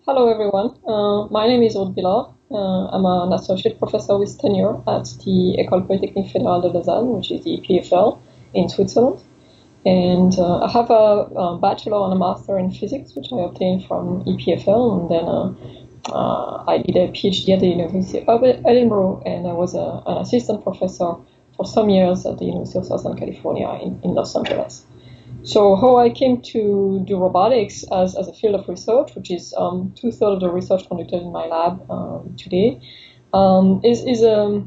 Hello everyone, my name is Aude Billard. I'm an associate professor with tenure at the École Polytechnique Federale de Lausanne, which is the EPFL in Switzerland. And I have a bachelor and a master in physics, which I obtained from EPFL, and then I did a PhD at the University of Edinburgh, and I was an assistant professor for some years at the University of Southern California in Los Angeles. So how I came to do robotics as a field of research, which is 2/3 of the research conducted in my lab today, is a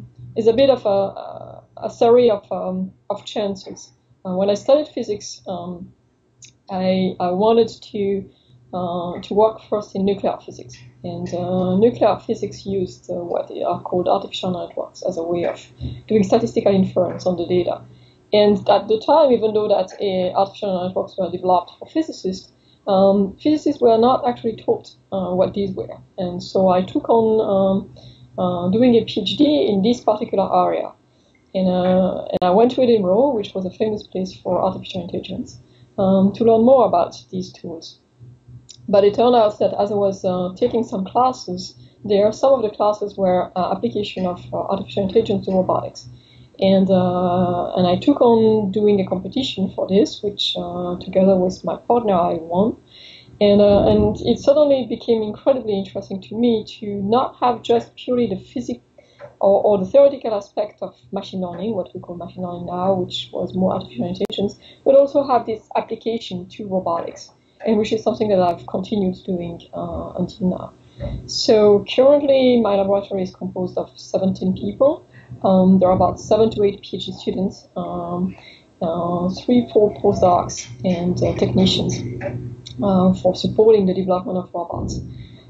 bit of a series of chances. When I studied physics, I wanted to work first in nuclear physics, and nuclear physics used what are called artificial networks as a way of doing statistical inference on the data. And at the time, even though that artificial networks were developed for physicists, physicists were not actually taught what these were. And so I took on doing a PhD in this particular area. And I went to Edinburgh, which was a famous place for artificial intelligence, to learn more about these tools. But it turned out that as I was taking some classes there, some of the classes were application of artificial intelligence to robotics. And I took on doing a competition for this, which together with my partner I won. And it suddenly became incredibly interesting to me to not have just purely the physics or the theoretical aspect of machine learning, what we call machine learning now, which was more artificial intelligence, but also have this application to robotics, and which is something that I've continued doing until now. So currently my laboratory is composed of 17 people. There are about 7 to 8 PhD students, 3-4 postdocs, and technicians for supporting the development of robots.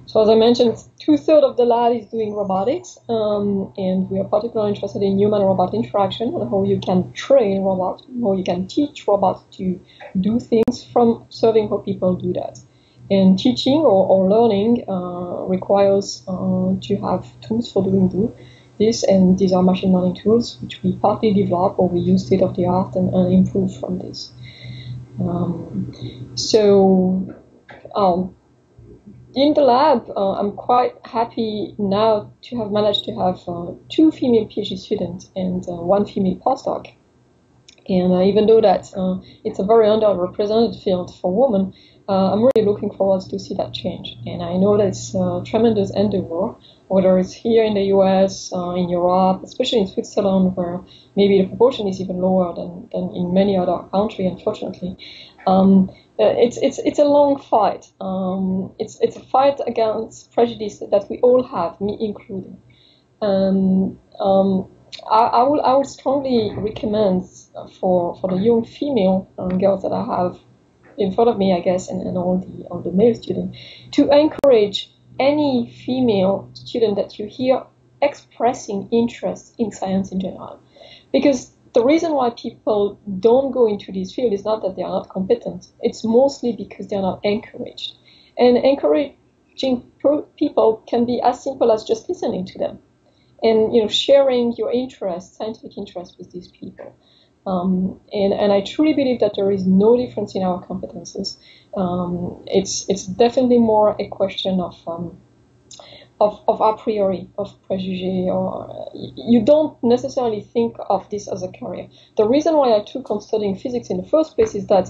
So as I mentioned, 2/3 of the lab is doing robotics, and we are particularly interested in human-robot interaction and how you can train robots, how you can teach robots to do things from observing how people do that. And teaching or learning requires to have tools for doing this, and these are machine learning tools which we partly develop or we use state-of-the-art and improve from this. In the lab, I'm quite happy now to have managed to have 2 female PhD students and 1 female postdoc. And even though that it's a very underrepresented field for women, I'm really looking forward to see that change. And I know that it's a tremendous endeavor, whether it's here in the US, in Europe, especially in Switzerland, where maybe the proportion is even lower than in many other countries, unfortunately. It's a long fight. It's a fight against prejudice that we all have, me included. I would strongly recommend for the young female girls that I have in front of me, I guess, and all the male students, to encourage any female student that you hear expressing interest in science in general. Because the reason why people don't go into this field is not that they are not competent. It's mostly because they are not encouraged. And encouraging people can be as simple as just listening to them and sharing your interest, scientific interest, with these people. And I truly believe that there is no difference in our competences. It's definitely more a question of a priori, of préjugés, or you don't necessarily think of this as a career. The reason why I took on studying physics in the first place is that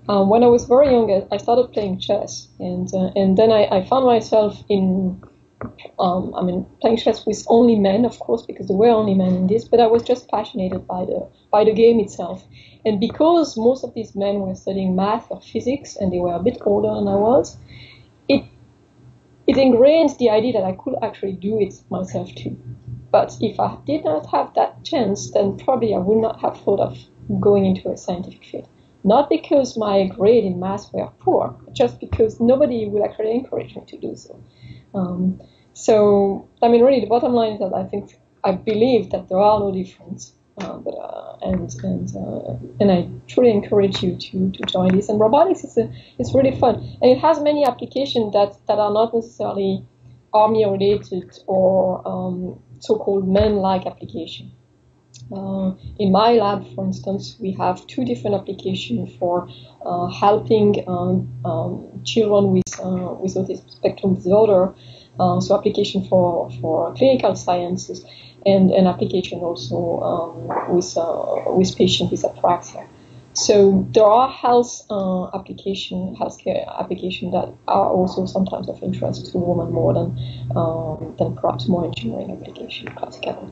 when I was very young, I started playing chess, and then I found myself playing chess with only men, of course, because there were only men in this, but I was just passionate by the game itself. And because most of these men were studying math or physics, and they were a bit older than I was, it ingrained the idea that I could actually do it myself too. But if I did not have that chance, then probably I would not have thought of going into a scientific field. Not because my grade in math were poor, just because nobody would actually encourage me to do so. Really, the bottom line is that I believe that there are no difference, and I truly encourage you to join this. And robotics is really fun, and it has many applications that are not necessarily army related or so-called men-like application. In my lab, for instance, we have 2 different applications for helping children with with autism spectrum disorder, so application for clinical sciences, and an application also with patients with apraxia. So there are healthcare applications that are also sometimes of interest to women more than perhaps more engineering application practically.